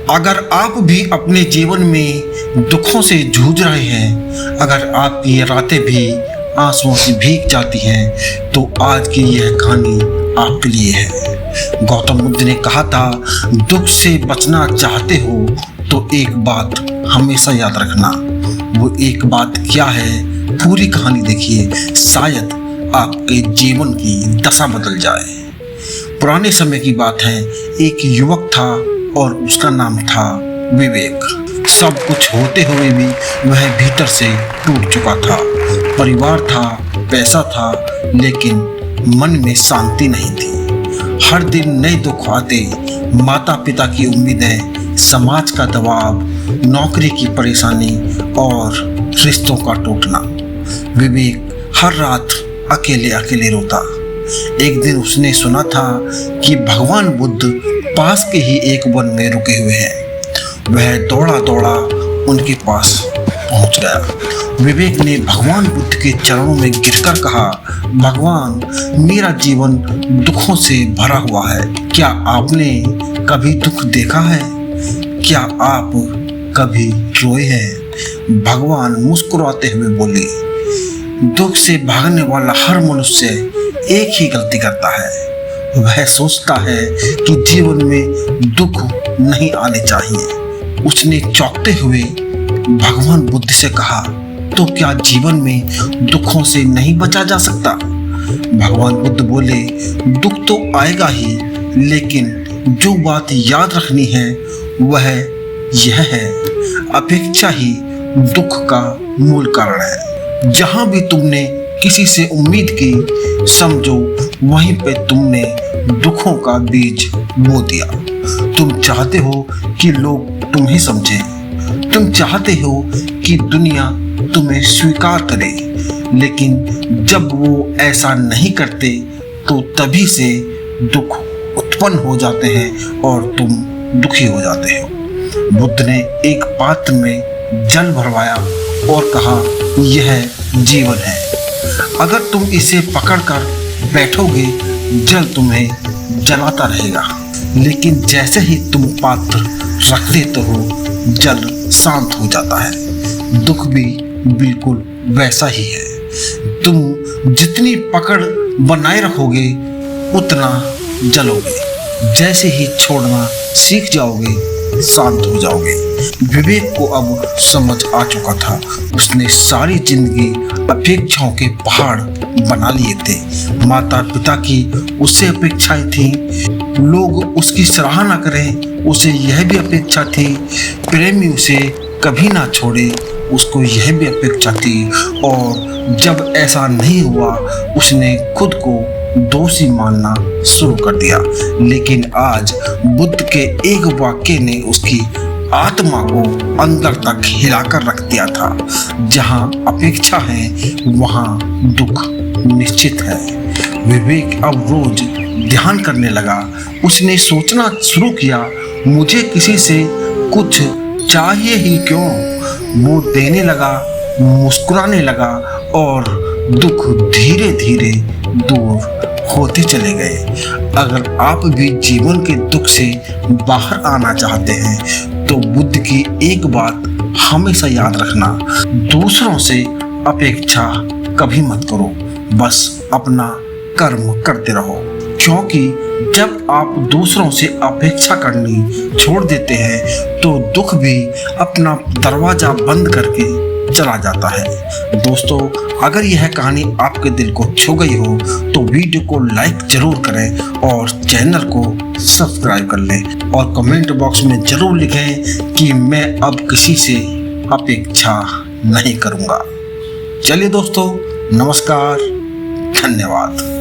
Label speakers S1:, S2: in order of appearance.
S1: अगर आप भी अपने जीवन में दुखों से जूझ रहे हैं, अगर आपकी रातें भी आंसुओं से भीग जाती हैं, तो आज की यह कहानी आपके लिए है। गौतम बुद्ध ने कहा था, दुख से बचना चाहते हो तो एक बात हमेशा याद रखना। वो एक बात क्या है, पूरी कहानी देखिए, शायद आपके जीवन की दशा बदल जाए। पुराने समय की बात है, एक युवक था और उसका नाम था विवेक। सब कुछ होते हुए भी वह भीतर से टूट चुका था। परिवार था, पैसा था, लेकिन मन में शांति नहीं थी। हर दिन नए दुख आते, माता पिता की उम्मीदें, समाज का दबाव, नौकरी की परेशानी और रिश्तों का टूटना। विवेक हर रात अकेले अकेले रोता। एक दिन उसने सुना था कि भगवान बुद्ध पास के ही एक वन में रुके हुए हैं। वह दौड़ा दौड़ा उनके पास पहुंच गया। विवेक ने भगवान बुद्ध के चरणों में गिरकर कहा, भगवान, मेरा जीवन दुखों से भरा हुआ है। क्या आपने कभी दुख देखा है? क्या आप कभी रोए हैं? भगवान मुस्कुराते हुए बोले, दुख से भागने वाला हर मनुष्य एक ही गलती करता है। वह सोचता है कि जीवन में दुख नहीं आने चाहिए। उसने चौंकते हुए भगवान बुद्ध से कहा, तो क्या जीवन में दुखों से नहीं बचा जा सकता? भगवान बुद्ध बोले, दुख तो आएगा ही, लेकिन जो बात याद रखनी है वह यह है, अपेक्षा ही दुख का मूल कारण है। जहां भी तुमने किसी से उम्मीद की, समझो वहीं पे तुमने दुखों का बीज बो दिया। तुम चाहते हो कि लोग तुम्हें समझें, तुम चाहते हो कि दुनिया तुम्हें स्वीकार करे, लेकिन जब वो ऐसा नहीं करते तो तभी से दुख उत्पन्न हो जाते हैं और तुम दुखी हो जाते हो। बुद्ध ने एक पात्र में जल भरवाया और कहा, यह जीवन है। अगर तुम इसे पकड़कर बैठोगे, जल तुम्हें जलाता रहेगा, लेकिन जैसे ही तुम पात्र रख देते हो, जल शांत हो जाता है। दुख भी बिल्कुल वैसा ही है। तुम जितनी पकड़ बनाए रखोगे, उतना जलोगे। जैसे ही छोड़ना सीख जाओगे, शांत हो जाओगे। विवेक को अब समझ आ चुका था। उसने सारी जिंदगी अपेक्षाओं के पहाड़ बना लिए थे। माता पिता की उससे अपेक्षाएं थी, लोग उसकी सराहना करें, उसे यह भी अपेक्षा थी, प्रेमी उसे कभी ना छोड़े, उसको यह भी अपेक्षा थी। और जब ऐसा नहीं हुआ, उसने खुद को दोषी मानना शुरू कर दिया। लेकिन आज बुद्ध के एक वाक्य ने उसकी आत्मा को अंदर तक हिलाकर रख दिया था। जहां अपेक्षा है, वहां दुख निश्चित है। विवेक अब रोज ध्यान करने लगा। उसने सोचना शुरू किया, मुझे किसी से कुछ चाहिए ही क्यों। वो देने लगा, मुस्कुराने लगा और दुख धीरे धीरे दूर होते चले गए। अगर आप भी जीवन के दुख से बाहर आना चाहते हैं, तो बुद्ध की एक बात हमेशा याद रखना, दूसरों से अपेक्षा कभी मत करो, बस अपना कर्म करते रहो। क्योंकि जब आप दूसरों से अपेक्षा करनी छोड़ देते हैं, तो दुख भी अपना दरवाजा बंद करके चला जाता है। दोस्तों, अगर यह कहानी आपके दिल को छू गई हो, तो वीडियो को लाइक जरूर करें और चैनल को सब्सक्राइब कर लें और कमेंट बॉक्स में जरूर लिखें कि मैं अब किसी से अपेक्षा नहीं करूँगा। चलिए दोस्तों, नमस्कार, धन्यवाद।